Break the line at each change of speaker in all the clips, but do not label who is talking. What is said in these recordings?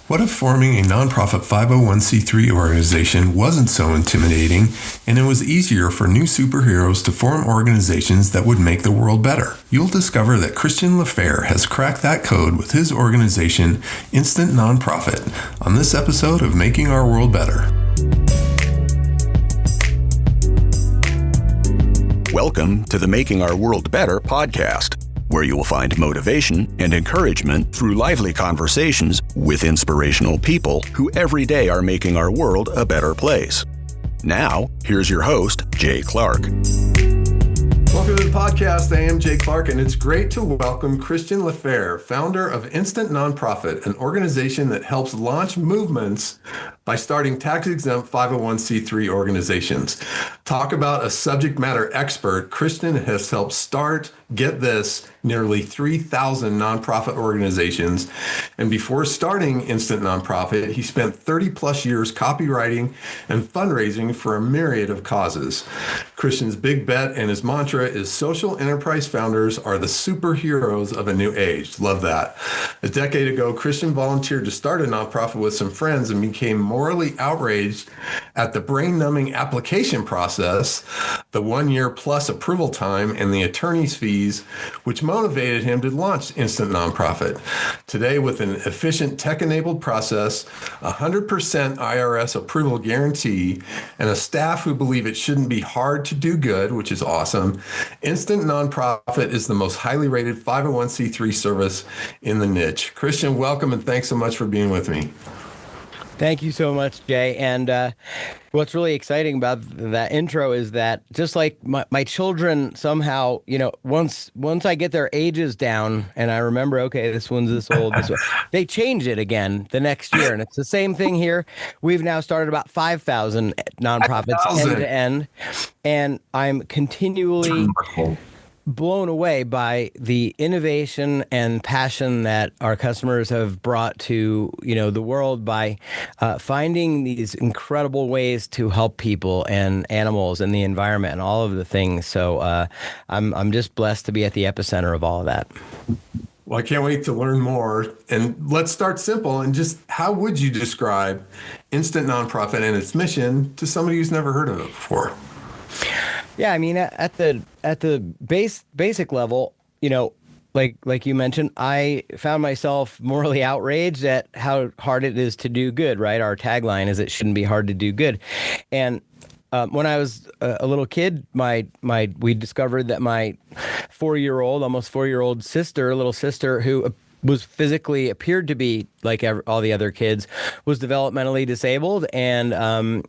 What if forming a nonprofit 501c3 organization wasn't so intimidating and it was easier for new superheroes to form organizations that would make the world better? You'll discover that Christian Lefair has cracked that code with his organization, Instant Nonprofit, on this episode of Making Our World Better.
Welcome to the Making Our World Better podcast, where you will find motivation and encouragement through lively conversations with inspirational people who every day are making our world a better place. Now, here's your host, Jay Clark.
Welcome to the podcast. I am Jay Clark, and it's great to welcome Christian Lefair, founder of Instant Nonprofit, an organization that helps launch movements by starting tax-exempt 501c3 organizations. Talk about a subject matter expert. Christian has helped start, get this, nearly 3,000 nonprofit organizations. And before starting Instant Nonprofit, he spent 30 plus years copywriting and fundraising for a myriad of causes. Christian's big bet and his mantra is social enterprise founders are the superheroes of a new age. Love that. A decade ago, Christian volunteered to start a nonprofit with some friends and became morally outraged at the brain-numbing application process, the 1 year plus approval time, and the attorney's fees, which motivated him to launch Instant Nonprofit. Today, with an efficient tech-enabled process, 100% IRS approval guarantee, and a staff who believe it shouldn't be hard to do good, which is awesome, Instant Nonprofit is the most highly rated 501c3 service in the niche. Christian, welcome, and thanks so much for being with me.
Thank you so much, Jay. And what's really exciting about that intro is that just like my children somehow, once I get their ages down and I remember, okay, this one's this old, this one, they change it again the next year. And it's the same thing here. We've now started about 5,000 nonprofits
5,000.
end to end. And I'm continually blown away by the innovation and passion that our customers have brought to the world by finding these incredible ways to help people and animals and the environment and all of the things. So I'm just blessed to be at the epicenter of all of that.
Well, I can't wait to learn more. And let's start simple. And just how would you describe Instant Nonprofit and its mission to somebody who's never heard of it before?
Yeah, I mean, at the basic level, like you mentioned, I found myself morally outraged at how hard it is to do good, right? Our tagline is it shouldn't be hard to do good. And when I was a little kid, we discovered that my almost 4-year-old little sister, who was physically appeared to be like all the other kids, was developmentally disabled, and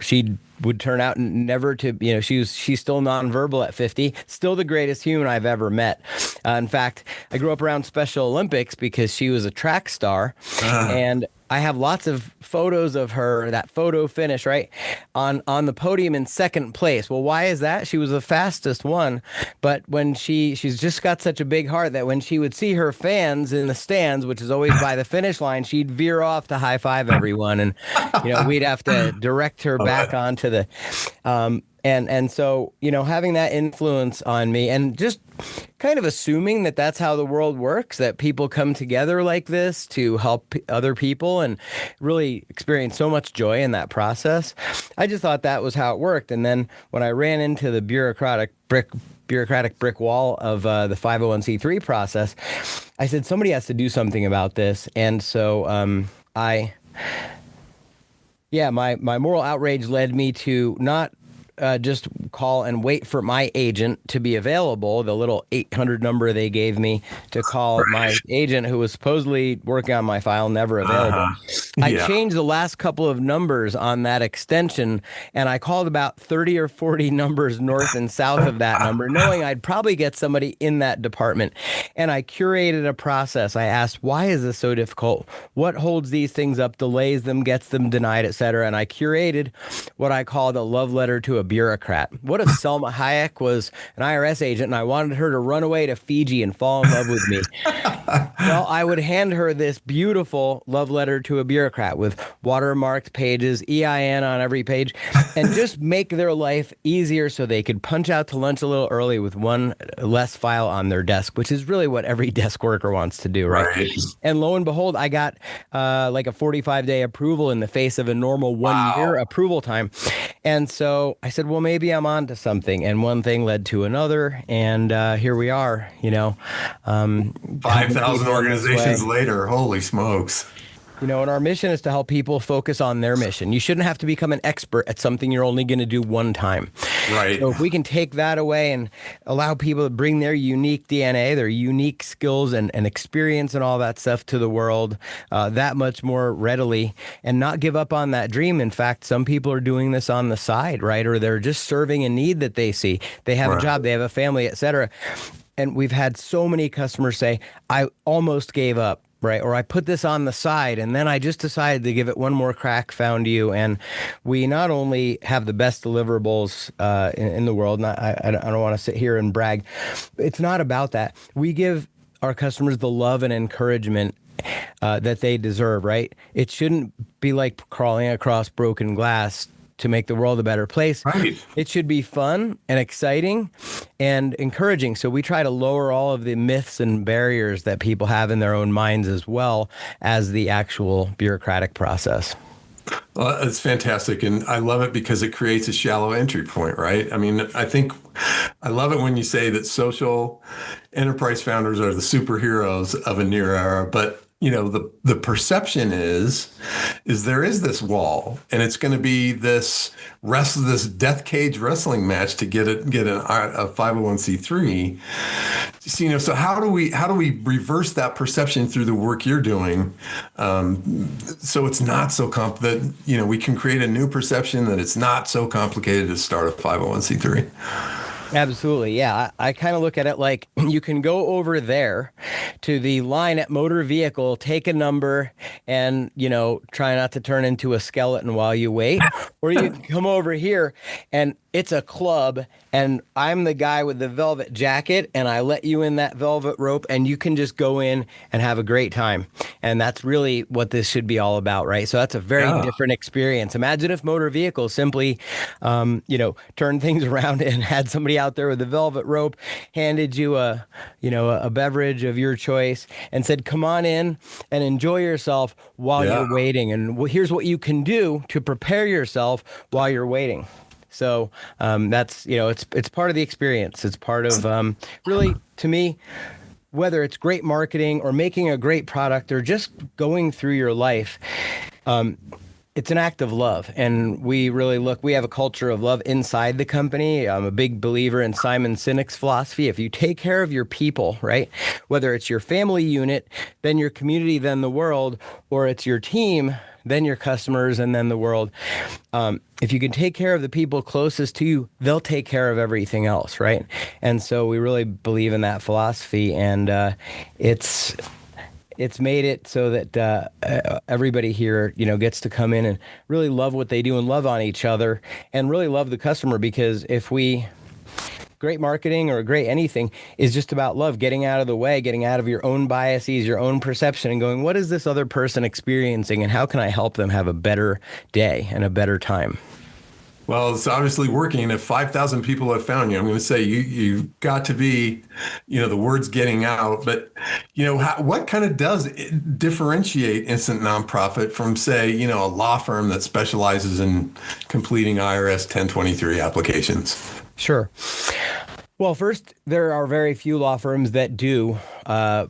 she would turn out never to, she's still nonverbal at 50, still the greatest human I've ever met. In fact, I grew up around Special Olympics because she was a track star, and I have lots of photos of her, that photo finish, right, on the podium in second place. Well, why is that? She was the fastest one, but when she's just got such a big heart that when she would see her fans in the stands, which is always by the finish line, she'd veer off to high five everyone, and we'd have to direct her back onto the and so, having that influence on me and just kind of assuming that that's how the world works, that people come together like this to help other people and really experience so much joy in that process. I just thought that was how it worked. And then when I ran into the bureaucratic brick wall of the 501c3 process, I said, somebody has to do something about this. And so my moral outrage led me to not just call and wait for my agent to be available, the little 800 number they gave me to call my agent who was supposedly working on my file, never available. I changed the last couple of numbers on that extension, and I called about 30 or 40 numbers north and south of that number, knowing I'd probably get somebody in that department. And I curated a process. I asked, why is this so difficult? What holds these things up, delays them, gets them denied, et cetera? And I curated what I called a love letter to a bureaucrat. What if Selma Hayek was an IRS agent and I wanted her to run away to Fiji and fall in love with me? Well, I would hand her this beautiful love letter to a bureaucrat bureaucrat with watermarked pages, EIN on every page, and just make their life easier so they could punch out to lunch a little early with one less file on their desk, which is really what every desk worker wants to do, right?
Right.
And lo and behold, I got like a 45-day approval in the face of a normal 1 year approval time. And so I said, well, maybe I'm on to something. And one thing led to another. And here we are,
5,000 organizations later. Holy smokes.
And our mission is to help people focus on their mission. You shouldn't have to become an expert at something you're only going to do one time.
Right.
So if we can take that away and allow people to bring their unique DNA, their unique skills and experience and all that stuff to the world that much more readily and not give up on that dream. In fact, some people are doing this on the side, right? Or they're just serving a need that they see. They have a job, they have a family, et cetera. And we've had so many customers say, I almost gave up. Right. Or I put this on the side and then I just decided to give it one more crack, found you. And we not only have the best deliverables in the world, and I don't want to sit here and brag. It's not about that. We give our customers the love and encouragement that they deserve. Right. It shouldn't be like crawling across broken glass to make the world a better place.
Right.
It should be fun and exciting and encouraging. So we try to lower all of the myths and barriers that people have in their own minds as well as the actual bureaucratic process.
Well, it's fantastic. And I love it because it creates a shallow entry point, right? I mean, I love it when you say that social enterprise founders are the superheroes of a near era, but the perception is there is this wall, and it's going to be this death cage wrestling match to get a 501c3. So how do we reverse that perception through the work you're doing, so it's not so that we can create a new perception that it's not so complicated to start a 501c3.
Absolutely. Yeah. I kind of look at it like you can go over there to the line at motor vehicle, take a number and, try not to turn into a skeleton while you wait. Or you can come over here and it's a club and I'm the guy with the velvet jacket and I let you in that velvet rope and you can just go in and have a great time. And that's really what this should be all about, right? So that's a very different experience. Imagine if motor vehicles simply, turned things around and had somebody out there with a velvet rope, handed you a beverage of your choice and said, come on in and enjoy yourself while you're waiting. And here's what you can do to prepare yourself while you're waiting. So that's, it's part of the experience. It's part of really, to me, whether it's great marketing or making a great product or just going through your life, it's an act of love. And we have a culture of love inside the company. I'm a big believer in Simon Sinek's philosophy. If you take care of your people, right, whether it's your family unit, then your community, then the world, or it's your team, then your customers, and then the world. If you can take care of the people closest to you, they'll take care of everything else, right? And so we really believe in that philosophy, and it's made it so that everybody here, gets to come in and really love what they do and love on each other and really love the customer. Because great marketing or great anything is just about love, getting out of the way, getting out of your own biases, your own perception, and going, what is this other person experiencing and how can I help them have a better day and a better time?
Well, it's obviously working. If 5,000 people have found you, I'm going to say you've got to be, the word's getting out. But, what kind of does differentiate Instant Nonprofit from, say, a law firm that specializes in completing IRS 1023 applications?
Sure. Well, first, there are very few law firms that do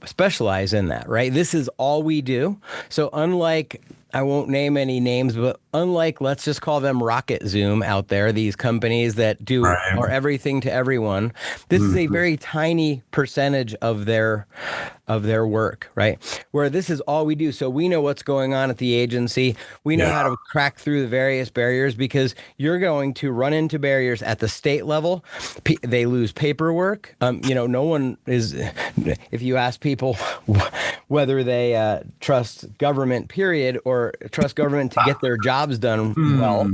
specialize in that, right? This is all we do. So unlike, I won't name any names, but unlike, let's just call them Rocket Zoom out there, these companies that do are everything to everyone, this is a very tiny percentage of their work, right? Where this is all we do. So we know what's going on at the agency. We know how to crack through the various barriers because you're going to run into barriers at the state level. They lose paperwork. No one is, if you ask people whether they trust government, period, or trust government to get their jobs done well,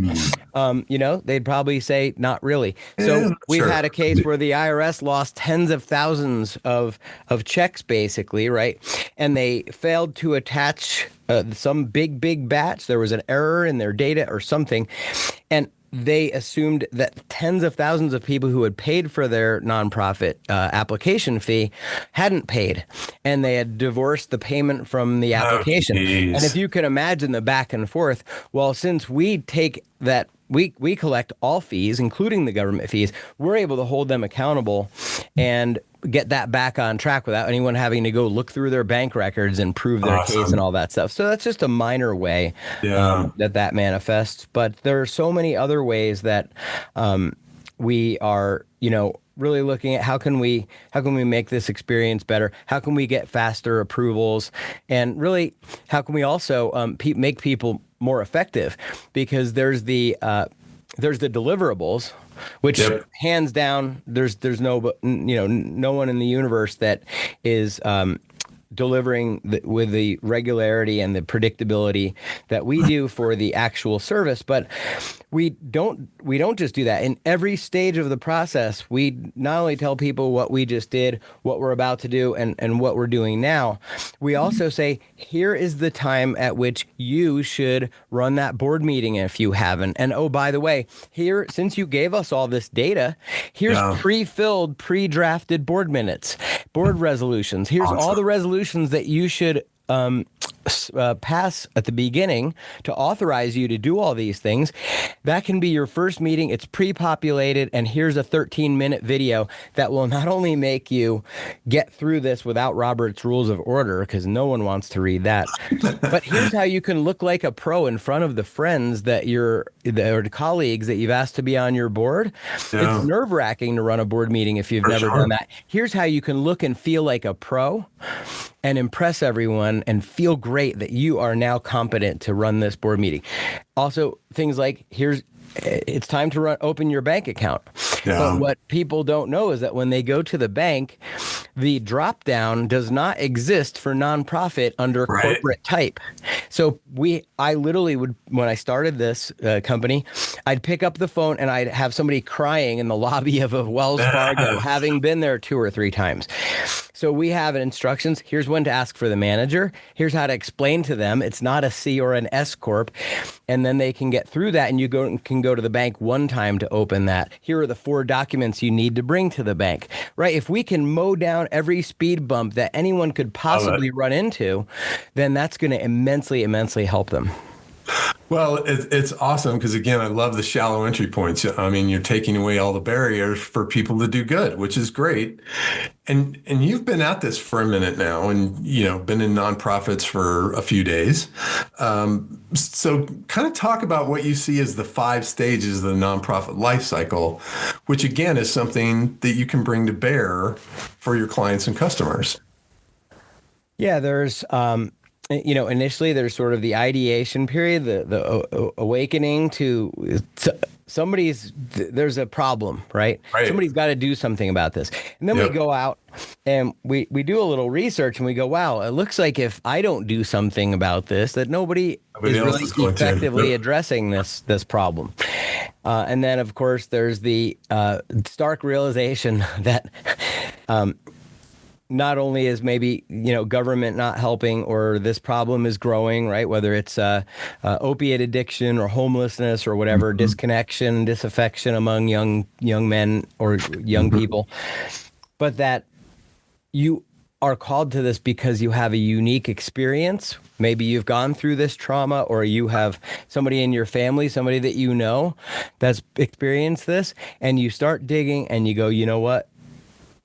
they'd probably say not really. So we've had a case where the IRS lost tens of thousands of checks, basically, right? And they failed to attach some big batch. There was an error in their data or something, and they assumed that tens of thousands of people who had paid for their nonprofit application fee hadn't paid, and they had divorced the payment from the application. And if you can imagine the back and forth, well, since we take that, we collect all fees, including the government fees, we're able to hold them accountable and get that back on track without anyone having to go look through their bank records and prove their case and all that stuff. So that's just a minor way that manifests. But there are so many other ways that we are, really looking at how can we make this experience better? How can we get faster approvals? And really, how can we also make people more effective? Because there's the deliverables, which hands down, there's no one in the universe that is delivering with the regularity and the predictability that we do for the actual service. But we don't just do that. In every stage of the process, we not only tell people what we just did, what we're about to do, and what we're doing now, we also say, here is the time at which you should run that board meeting if you haven't. And oh, by the way, here, since you gave us all this data, here's pre-filled, pre-drafted board minutes, board resolutions. Here's all the resolutions that you should pass at the beginning to authorize you to do all these things. That can be your first meeting. It's pre-populated, and here's a 13-minute video that will not only make you get through this without Robert's Rules of Order, because no one wants to read that, but here's how you can look like a pro in front of the friends or the colleagues that you've asked to be on your board. Yeah. It's nerve-wracking to run a board meeting if you've never done that. Here's how you can look and feel like a pro and impress everyone and feel great that you are now competent to run this board meeting. Also, things like, it's time to open your bank account. Yeah. But what people don't know is that when they go to the bank, the drop down does not exist for nonprofit under corporate type. So I literally would, when I started this company, I'd pick up the phone and I'd have somebody crying in the lobby of a Wells Fargo, having been there 2 or 3 times. So we have instructions. Here's when to ask for the manager. Here's how to explain to them it's not a C or an S corp, and then they can get through that. And you can go to the bank one time to open that. Here are the 4 documents you need to bring to the bank. Right? If we can mow down every speed bump that anyone could possibly run into, then that's going to immensely help them.
Well, it's awesome because, again, I love the shallow entry points. I mean, you're taking away all the barriers for people to do good, which is great. And you've been at this for a minute now and, been in nonprofits for a few days. So kind of talk about what you see as the 5 stages of the nonprofit life cycle, which, again, is something that you can bring to bear for your clients and customers. Yeah,
there's initially there's sort of the ideation period, the awakening to there's a problem, right? Somebody's got to do something about this. And then we go out and we do a little research and we go, wow, it looks like if I don't do something about this, that nobody is really effectively addressing this problem. And then, of course, there's the stark realization that not only is maybe, government not helping or this problem is growing, right? Whether it's opiate addiction or homelessness or whatever, disconnection, disaffection among young men or young people, but that you are called to this because you have a unique experience. Maybe you've gone through this trauma, or you have somebody in your family, somebody that you know that's experienced this, and you start digging and you go, you know what?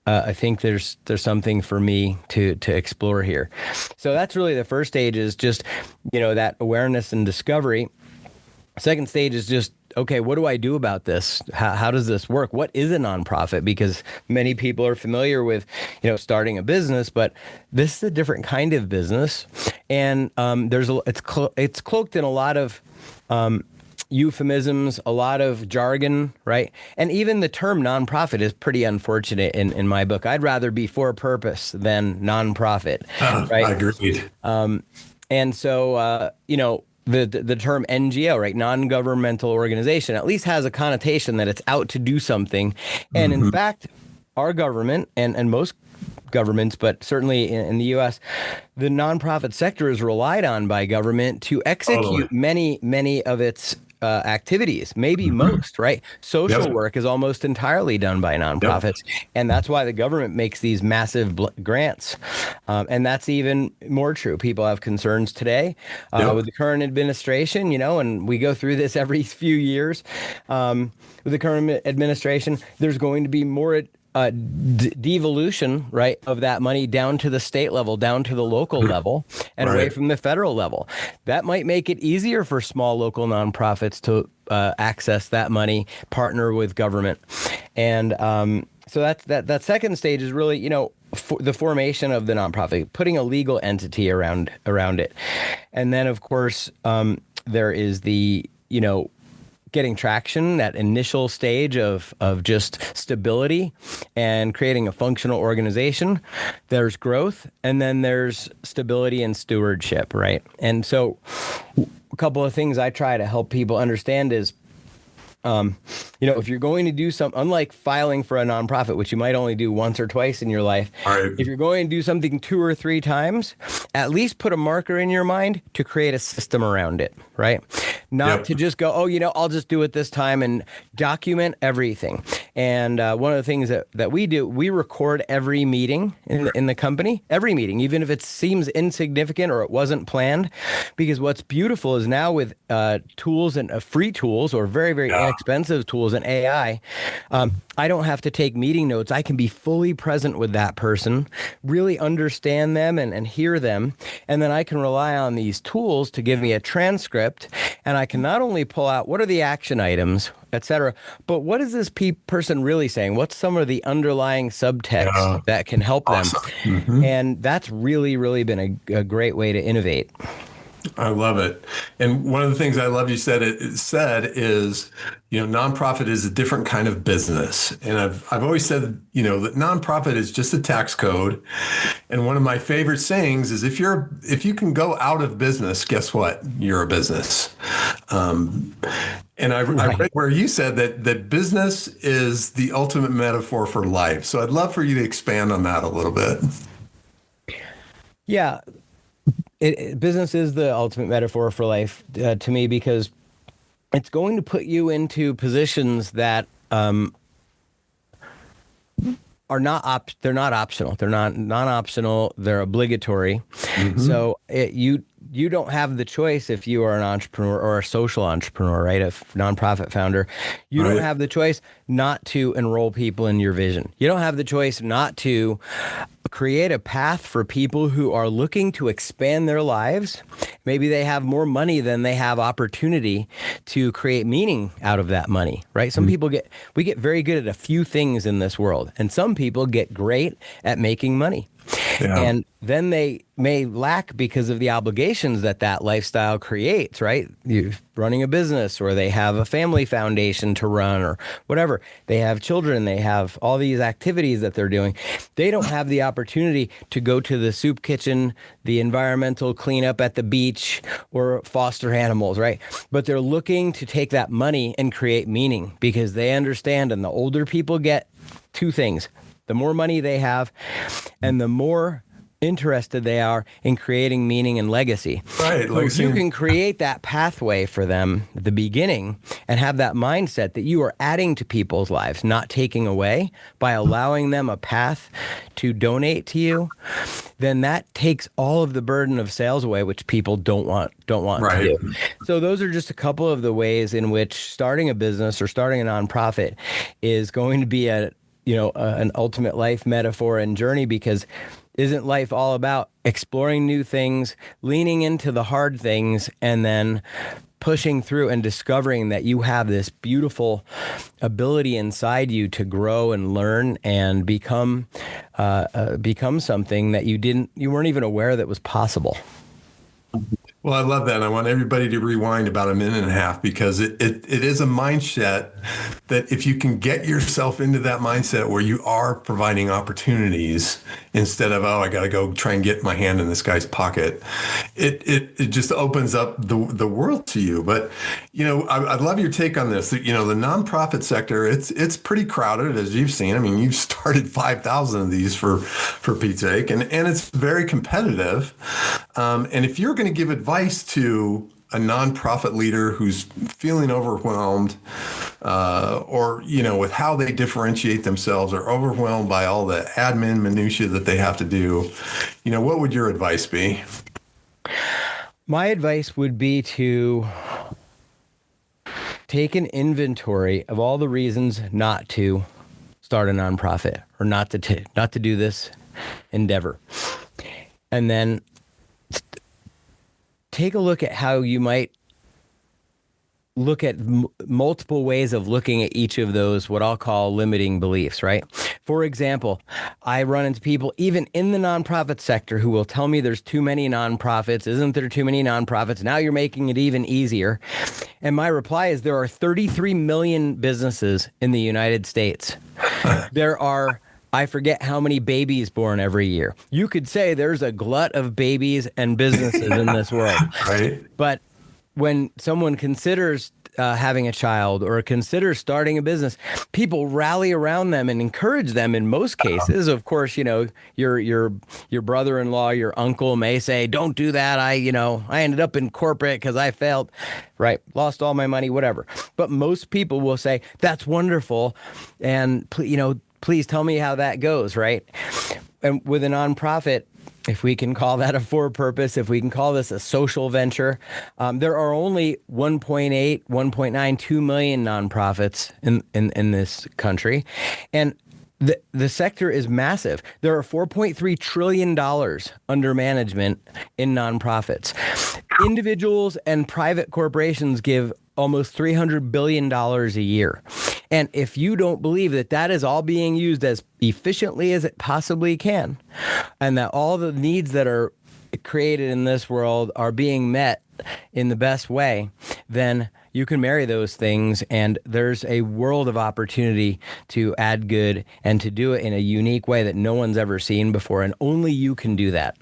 I think there's something for me to explore here. So that's really the first stage, is just, that awareness and discovery. Second stage is just, okay, what do I do about this? How does this work? What is a nonprofit? Because many people are familiar with, starting a business, but this is a different kind of business. And it's cloaked in a lot of euphemisms, a lot of jargon, right? And even the term nonprofit is pretty unfortunate in my book. I'd rather be for purpose than nonprofit, right?
Agreed.
And so, the term NGO, right, non-governmental organization, at least has a connotation that it's out to do something. And in fact, our government and most governments, but certainly in the U.S., the nonprofit sector is relied on by government to execute many of its activities, maybe most, right? Social work is almost entirely done by nonprofits. And that's why the government makes these massive grants. And that's even more true. People have concerns today with the current administration, and we go through this every few years. With the current administration, there's going to be more devolution, right, of that money down to the state level, down to the local level, and away from the federal level. That might make it easier for small local nonprofits to access that money, partner with government. And so that second stage is really, the formation of the nonprofit, putting a legal entity around it. And then, of course, there is the, getting traction, that initial stage of just stability and creating a functional organization. There's growth, and then there's stability and stewardship, right? And so a couple of things I try to help people understand is, if you're going to do something, unlike filing for a nonprofit, which you might only do once or twice in your life, if you're going to do something 2 or 3 times, at least put a marker in your mind to create a system around it, right? Not to just go, I'll just do it this time, and document everything. And one of the things that we do, we record every meeting in the company, every meeting, even if it seems insignificant or it wasn't planned, because what's beautiful is now with tools and free tools or very, very inexpensive tools and AI, I don't have to take meeting notes. I can be fully present with that person, really understand them and hear them. And then I can rely on these tools to give me a transcript. And I can not only pull out what are the action items, et cetera, but what is this person really saying? What's some of the underlying subtext that can help them? And that's really, really been a great way to innovate.
I love it. And one of the things I love you said is, nonprofit is a different kind of business. And I've always said, that nonprofit is just a tax code. And one of my favorite sayings is if you can go out of business, guess what? You're a business. And I read where you said that business is the ultimate metaphor for life. So I'd love for you to expand on that a little bit.
Yeah. Business is the ultimate metaphor for life to me, because it's going to put you into positions that are they're not optional. They're not non-optional. They're obligatory. So you don't have the choice if you are an entrepreneur or a social entrepreneur, right? A nonprofit founder. You don't have the choice not to enroll people in your vision. You don't have the choice not to create a path for people who are looking to expand their lives. Maybe they have more money than they have opportunity to create meaning out of that money, right? Some people get very good at a few things in this world, and some people get great at making money. And then they may lack because of the obligations that lifestyle creates, right? You're running a business, or they have a family foundation to run, or whatever. They have children. They have all these activities that they're doing. They don't have the opportunity to go to the soup kitchen, the environmental cleanup at the beach, or foster animals, right? But they're looking to take that money and create meaning, because they understand, and the older people get, 2 things. The more money they have, and the more interested they are in creating meaning and legacy.
Right.
So if you can create that pathway for them at the beginning and have that mindset that you are adding to people's lives, not taking away, by allowing them a path to donate to you, then that takes all of the burden of sales away, which people don't want to do. So those are just a couple of the ways in which starting a business or starting a nonprofit is going to be an ultimate life metaphor and journey, because isn't life all about exploring new things, leaning into the hard things, and then pushing through and discovering that you have this beautiful ability inside you to grow and learn and become something that you weren't even aware that was possible.
Well, I love that. And I want everybody to rewind about a minute and a half because it is a mindset that if you can get yourself into that mindset where you are providing opportunities instead of, oh, I got to go try and get my hand in this guy's pocket, it just opens up the world to you. But, I love your take on this. The nonprofit sector, it's pretty crowded, as you've seen. I mean, you've started 5,000 of these for Pete's sake, and it's very competitive. And if you're going to give advice to a nonprofit leader who's feeling overwhelmed, or with how they differentiate themselves, or overwhelmed by all the admin minutia that they have to do, what would your advice be?
My advice would be to take an inventory of all the reasons not to start a nonprofit or not to do this endeavor, and then take a look at how you might look at multiple ways of looking at each of those, what I'll call limiting beliefs, right? For example, I run into people even in the nonprofit sector who will tell me there's too many nonprofits. Isn't there too many nonprofits? Now you're making it even easier. And my reply is there are 33 million businesses in the United States. There are, I forget how many babies born every year. You could say there's a glut of babies and businesses in this world.
Right.
But when someone considers having a child or considers starting a business, people rally around them and encourage them in most cases. Of course, your brother-in-law, your uncle may say, don't do that. I ended up in corporate because I failed, right? Lost all my money, whatever. But most people will say, that's wonderful. And, please tell me how that goes, right? And with a nonprofit, if we can call that a for-purpose, if we can call this a social venture, there are only 1.8, 1.9, 2 million nonprofits in this country. And the sector is massive. There are $4.3 trillion under management in nonprofits. Individuals and private corporations give almost $300 billion a year. And if you don't believe that that is all being used as efficiently as it possibly can, and that all the needs that are created in this world are being met in the best way, then you can marry those things, and there's a world of opportunity to add good and to do it in a unique way that no one's ever seen before, and only you can do that.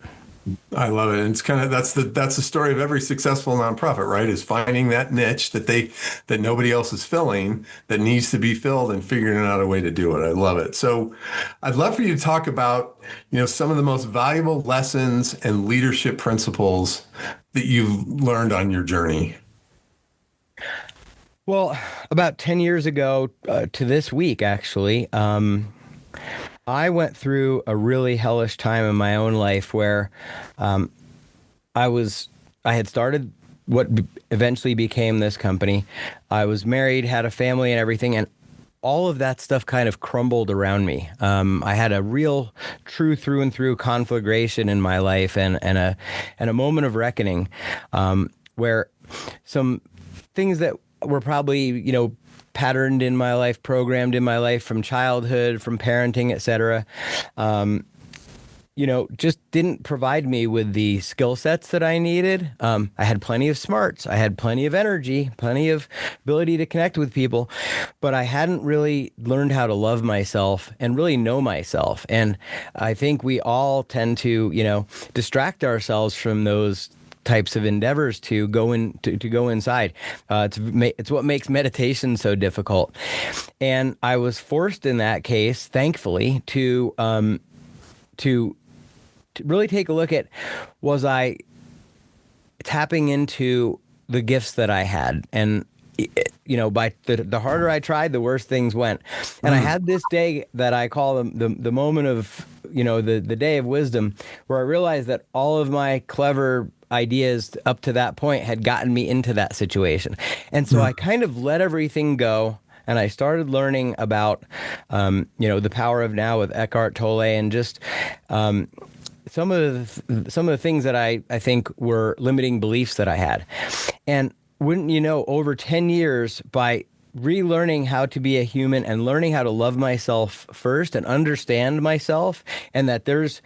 I love it. And it's kind of that's the story of every successful nonprofit, right? Is finding that niche that nobody else is filling, that needs to be filled, and figuring out a way to do it. I love it. So I'd love for you to talk about, some of the most valuable lessons and leadership principles that you've learned on your journey.
Well, about 10 years ago to this week, actually, I went through a really hellish time in my own life where I had started what eventually became this company. I was married, had a family and everything, and all of that stuff kind of crumbled around me. I had a real true through and through conflagration in my life and a moment of reckoning where some things that were probably, patterned in my life, programmed in my life from childhood, from parenting, etc., just didn't provide me with the skill sets that I needed. I had plenty of smarts. I had plenty of energy, plenty of ability to connect with people, but I hadn't really learned how to love myself and really know myself. And I think we all tend to, distract ourselves from those types of endeavors to go inside. It's what makes meditation so difficult. And I was forced in that case, thankfully, to really take a look at, was I tapping into the gifts that I had? And by the harder I tried, the worse things went. And I had this day that I call the moment of, the day of wisdom, where I realized that all of my clever ideas up to that point had gotten me into that situation. And so I kind of let everything go, and I started learning about, the power of now with Eckhart Tolle, and just some of the things that I think were limiting beliefs that I had. And wouldn't you know, over 10 years, by relearning how to be a human and learning how to love myself first and understand myself, and that there's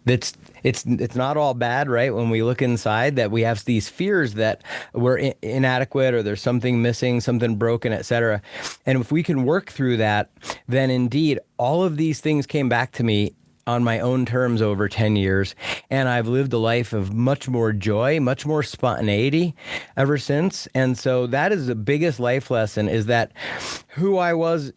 that's it's not all bad, right? When we look inside, that we have these fears that we're inadequate or there's something missing, something broken, etc. And if we can work through that, then indeed all of these things came back to me on my own terms over 10 years. And I've lived a life of much more joy, much more spontaneity ever since. And so that is the biggest life lesson, is that who I was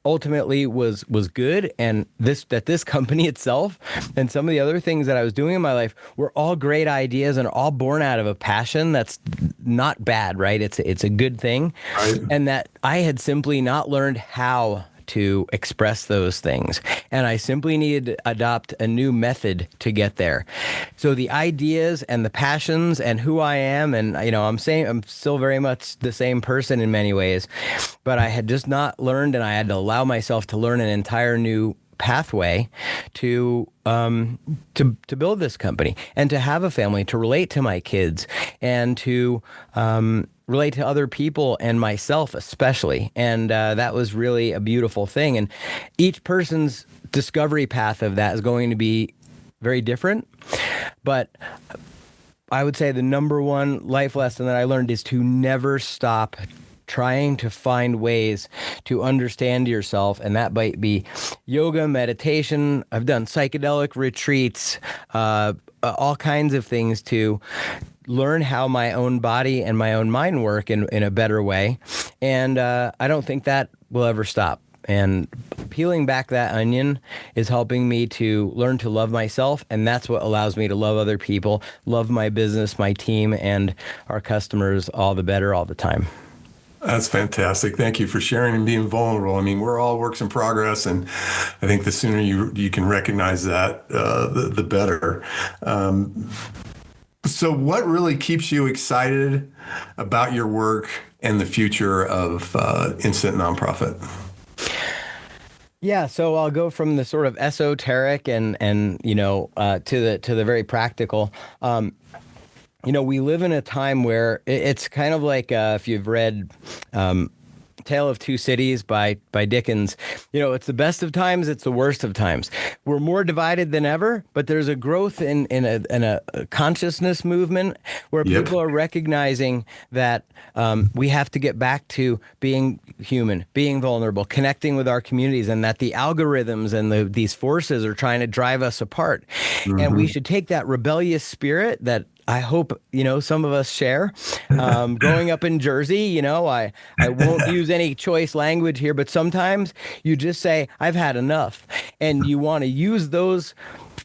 ultimately was good, and this company itself and some of the other things that I was doing in my life were all great ideas and all born out of a passion that's not bad, right? It's a good thing. Right. And that I had simply not learned how to express those things. And I simply needed to adopt a new method to get there. So the ideas and the passions and who I am, and I'm still very much the same person in many ways, but I had just not learned, and I had to allow myself to learn an entire new pathway to build this company and to have a family, to relate to my kids, and to relate to other people and myself especially. And that was really a beautiful thing. And each person's discovery path of that is going to be very different. But I would say the number one life lesson that I learned is to never stop trying to find ways to understand yourself. And that might be yoga, meditation. I've done psychedelic retreats, all kinds of things to learn how my own body and my own mind work in a better way. And I don't think that will ever stop. And peeling back that onion is helping me to learn to love myself. And that's what allows me to love other people, love my business, my team, and our customers all the better all the time.
That's fantastic. Thank you for sharing and being vulnerable. I mean, we're all works in progress, and I think the sooner you can recognize that, the better. So what really keeps you excited about your work and the future of Instant Nonprofit?
Yeah, so I'll go from the sort of esoteric and to the very practical. We live in a time where it's kind of like if you've read Tale of Two Cities by Dickens. It's the best of times, it's the worst of times. We're more divided than ever, but there's a growth in a consciousness movement where people are recognizing that we have to get back to being human, being vulnerable, connecting with our communities, and that the algorithms and these forces are trying to drive us apart. Mm-hmm. And we should take that rebellious spirit that I hope, some of us share. Growing up in Jersey, I won't use any choice language here, but sometimes you just say, I've had enough. And you want to use those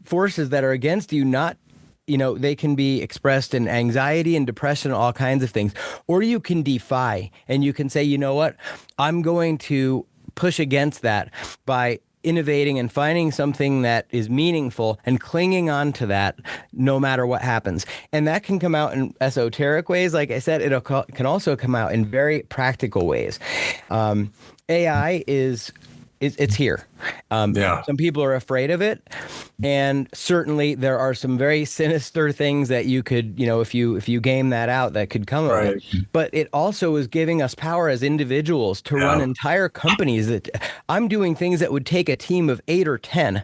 forces that are against you, not, they can be expressed in anxiety and depression, all kinds of things. Or you can defy, and you can say, you know what, I'm going to push against that by innovating and finding something that is meaningful and clinging on to that no matter what happens. And that can come out in esoteric ways. Like I said, it can also come out in very practical ways. AI it's here. Some people are afraid of it, and certainly there are some very sinister things that you could, if you game that out, that could come of it. But it also is giving us power as individuals to run entire companies. That I'm doing things that would take a team of 8 or 10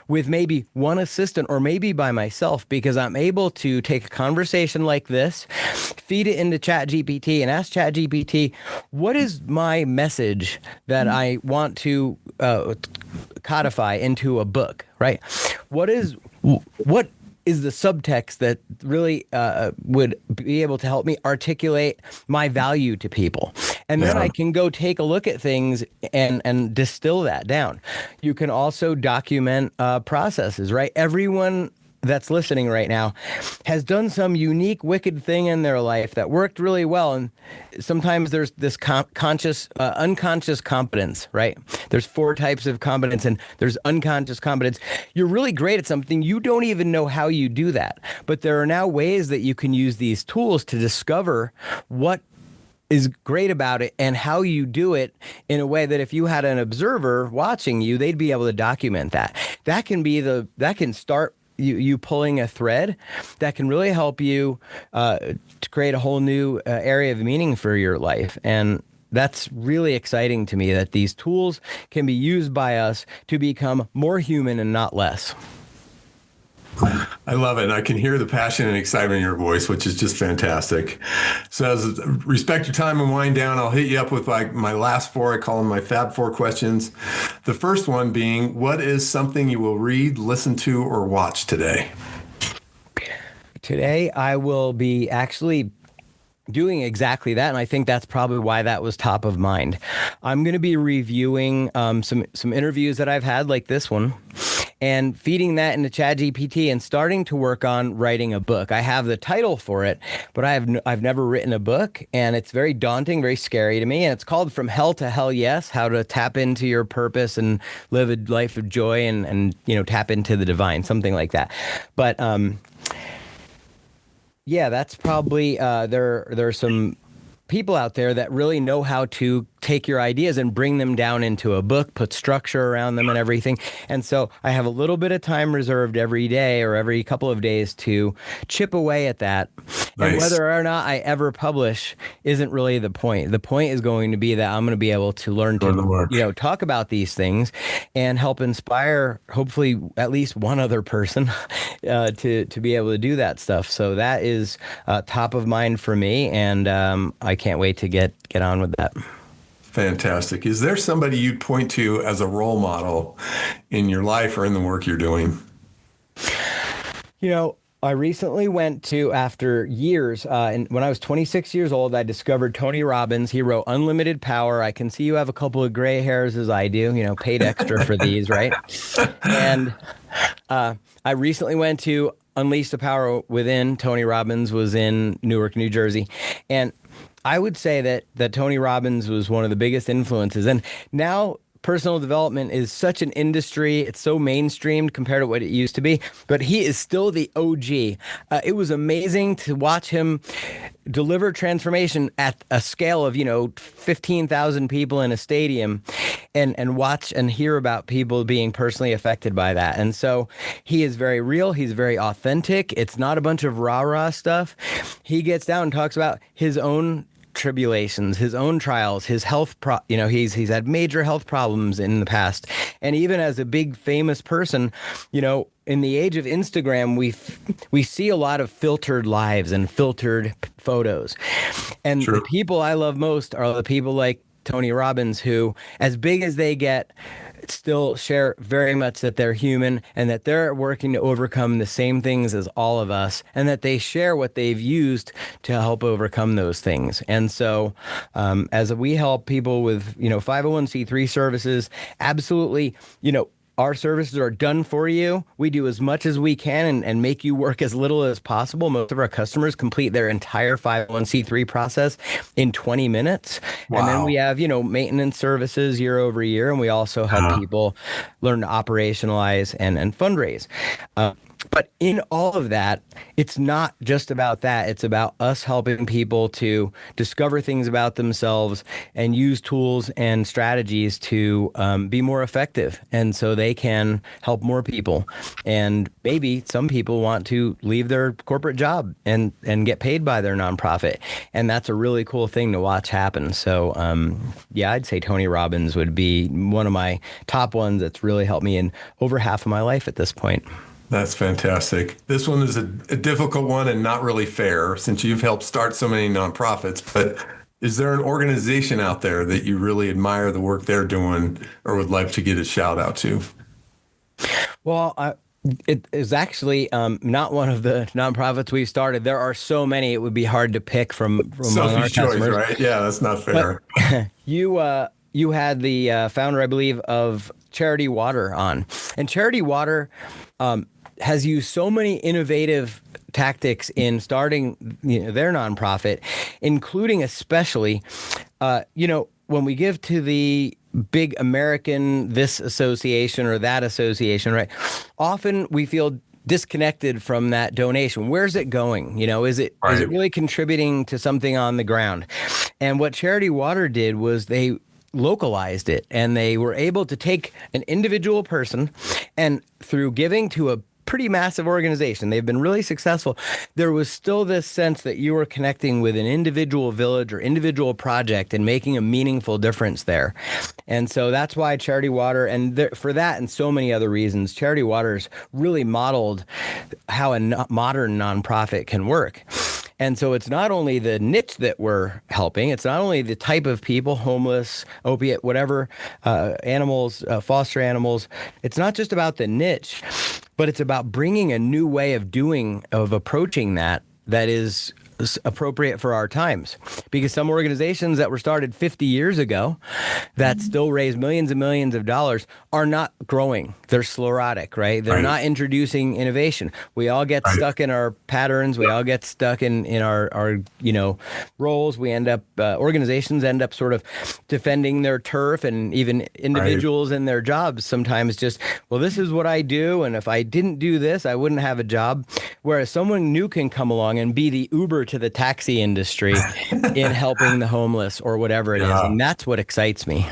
with maybe one assistant or maybe by myself, because I'm able to take a conversation like this, feed it into ChatGPT and ask ChatGPT, what is my message that I want to codify into a book, right? What is the subtext that really would be able to help me articulate my value to people? And then I can go take a look at things and distill that down. You can also document processes, right? Everyone that's listening right now has done some unique, wicked thing in their life that worked really well. And sometimes there's this unconscious competence, right? There's 4 types of competence, and there's unconscious competence. You're really great at something. You don't even know how you do that. But there are now ways that you can use these tools to discover what is great about it and how you do it in a way that if you had an observer watching you, they'd be able to document that. That can start you pulling a thread that can really help you to create a whole new area of meaning for your life. And that's really exciting to me, that these tools can be used by us to become more human and not less.
I love it. And I can hear the passion and excitement in your voice, which is just fantastic. So as respect your time and wind down, I'll hit you up with my last four. I call them my Fab Four questions. The first one being, what is something you will read, listen to, or watch today?
Today, I will be actually doing exactly that, and I think that's probably why that was top of mind. I'm going to be reviewing some interviews that I've had, like this one, and feeding that into ChatGPT and starting to work on writing a book. I have the title for it, but I've never written a book, and it's very daunting, very scary to me. And it's called From Hell to Hell Yes: How to Tap into Your Purpose and Live a Life of Joy and tap into the divine, something like that. But yeah, that's probably there are some people out there that really know how to take your ideas and bring them down into a book, put structure around them and everything. And so I have a little bit of time reserved every day or every couple of days to chip away at that.
Nice.
And whether or not I ever publish isn't really the point. The point is going to be that I'm going to be able to learn to, talk about these things and help inspire, hopefully, at least one other person to be able to do that stuff. So that is top of mind for me, and I can't wait to get on with that.
Fantastic. Is there somebody you'd point to as a role model in your life or in the work you're doing?
I recently went to, after years, and when I was 26 years old, I discovered Tony Robbins. He wrote Unlimited Power. I can see you have a couple of gray hairs as I do, paid extra for these, right? And I recently went to Unleash the Power Within. Tony Robbins was in Newark, New Jersey. And I would say that Tony Robbins was one of the biggest influences. And now personal development is such an industry. It's so mainstreamed compared to what it used to be, but he is still the OG. It was amazing to watch him deliver transformation at a scale of, 15,000 people in a stadium and watch and hear about people being personally affected by that. And so he is very real. He's very authentic. It's not a bunch of rah-rah stuff. He gets down and talks about his own tribulations, his own trials, his health, he's had major health problems in the past. And even as a big famous person, in the age of Instagram, we see a lot of filtered lives and filtered photos. And the people I love most are the people like Tony Robbins, who, as big as they get, still share very much that they're human and that they're working to overcome the same things as all of us, and that they share what they've used to help overcome those things. And so as we help people with 501c3 services, absolutely, our services are done for you. We do as much as we can and make you work as little as possible. Most of our customers complete their entire 501c3 process in 20 minutes. Wow. And then we have, maintenance services year over year. And we also help people learn to operationalize and fundraise. But in all of that, it's not just about that. It's about us helping people to discover things about themselves and use tools and strategies to be more effective. And so they can help more people. And maybe some people want to leave their corporate job and get paid by their nonprofit. And that's a really cool thing to watch happen. So, I'd say Tony Robbins would be one of my top ones that's really helped me in over half of my life at this point.
That's fantastic. This one is a difficult one and not really fair, since you've helped start so many nonprofits. But is there an organization out there that you really admire the work they're doing or would like to get a shout out to?
Well, it is actually not one of the nonprofits we've started. There are so many; it would be hard to pick from among our customers.
Right? Yeah, that's not fair.
But you had the founder, I believe, of Charity Water on, and Charity Water has used so many innovative tactics in starting their nonprofit, including especially, when we give to the big American this association or that association, right? Often we feel disconnected from that donation. Where's it going? Is it really contributing to something on the ground? And what Charity Water did was they localized it, and they were able to take an individual person and through giving to a pretty massive organization. They've been really successful. There was still this sense that you were connecting with an individual village or individual project and making a meaningful difference there. And so that's why Charity Water, and for that and so many other reasons, Charity Water's really modeled how a modern nonprofit can work. And so it's not only the niche that we're helping, it's not only the type of people, homeless, opiate, whatever, animals, foster animals. It's not just about the niche, but it's about bringing a new way of approaching that is appropriate for our times. Because some organizations that were started 50 years ago that still raise millions and millions of dollars are not growing. They're sclerotic, right? They're not introducing innovation. We all get stuck in our patterns. We all get stuck in our roles. We end up, organizations end up sort of defending their turf, and even individuals in their jobs sometimes just, well, this is what I do, and if I didn't do this, I wouldn't have a job. Whereas someone new can come along and be the Uber to the taxi industry in helping the homeless or whatever it is. And that's what excites me.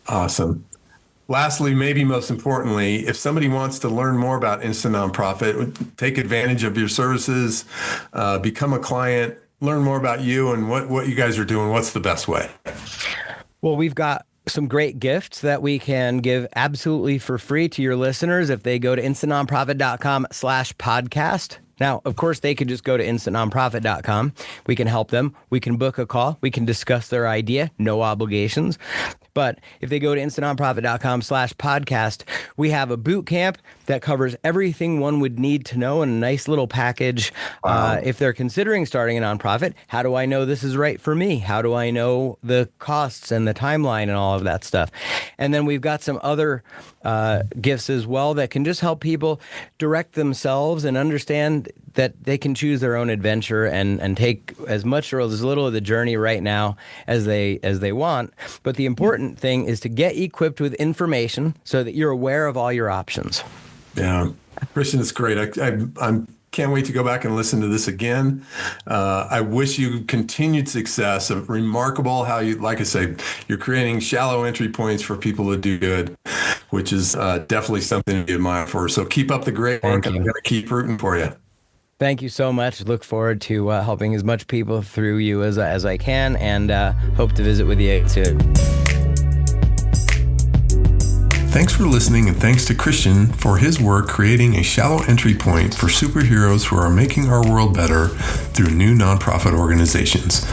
Awesome. Lastly, maybe most importantly, if somebody wants to learn more about Instant Nonprofit, take advantage of your services, become a client, learn more about you and what you guys are doing, what's the best way?
Well, we've got some great gifts that we can give absolutely for free to your listeners if they go to instantnonprofit.com/podcast. Now, of course, they could just go to instantnonprofit.com. We can help them. We can book a call. We can discuss their idea. No obligations. But if they go to instantnonprofit.com/podcast, we have a boot camp that covers everything one would need to know in a nice little package. If they're considering starting a nonprofit, how do I know this is right for me? How do I know the costs and the timeline and all of that stuff? And then we've got some other gifts as well that can just help people direct themselves and understand that they can choose their own adventure and take as much or as little of the journey right now as they want. But the important thing is to get equipped with information so that you're aware of all your options.
Yeah, Christian, it's great. I can't wait to go back and listen to this again. I wish you continued success. Remarkable how you, like I say, you're creating shallow entry points for people to do good, which is definitely something to be admired for. So keep up the great work. I'm going to keep rooting for you.
Thank you so much. Look forward to helping as much people through you as I can, and hope to visit with you soon.
Thanks for listening, and thanks to Christian for his work creating a shallow entry point for superheroes who are making our world better through new nonprofit organizations.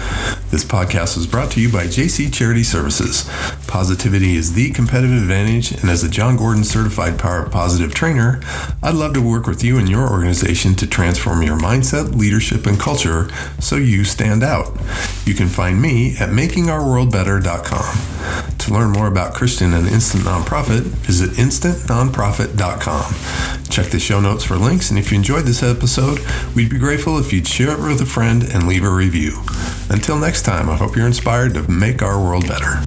This podcast was brought to you by JC Charity Services. Positivity is the competitive advantage, and as a John Gordon Certified Power of Positive trainer, I'd love to work with you and your organization to transform your mindset, leadership, and culture so you stand out. You can find me at makingourworldbetter.com. To learn more about Christian and Instant Nonprofit, visit instantnonprofit.com. Check the show notes for links, and if you enjoyed this episode, we'd be grateful if you'd share it with a friend and leave a review. Until next time, I hope you're inspired to make our world better.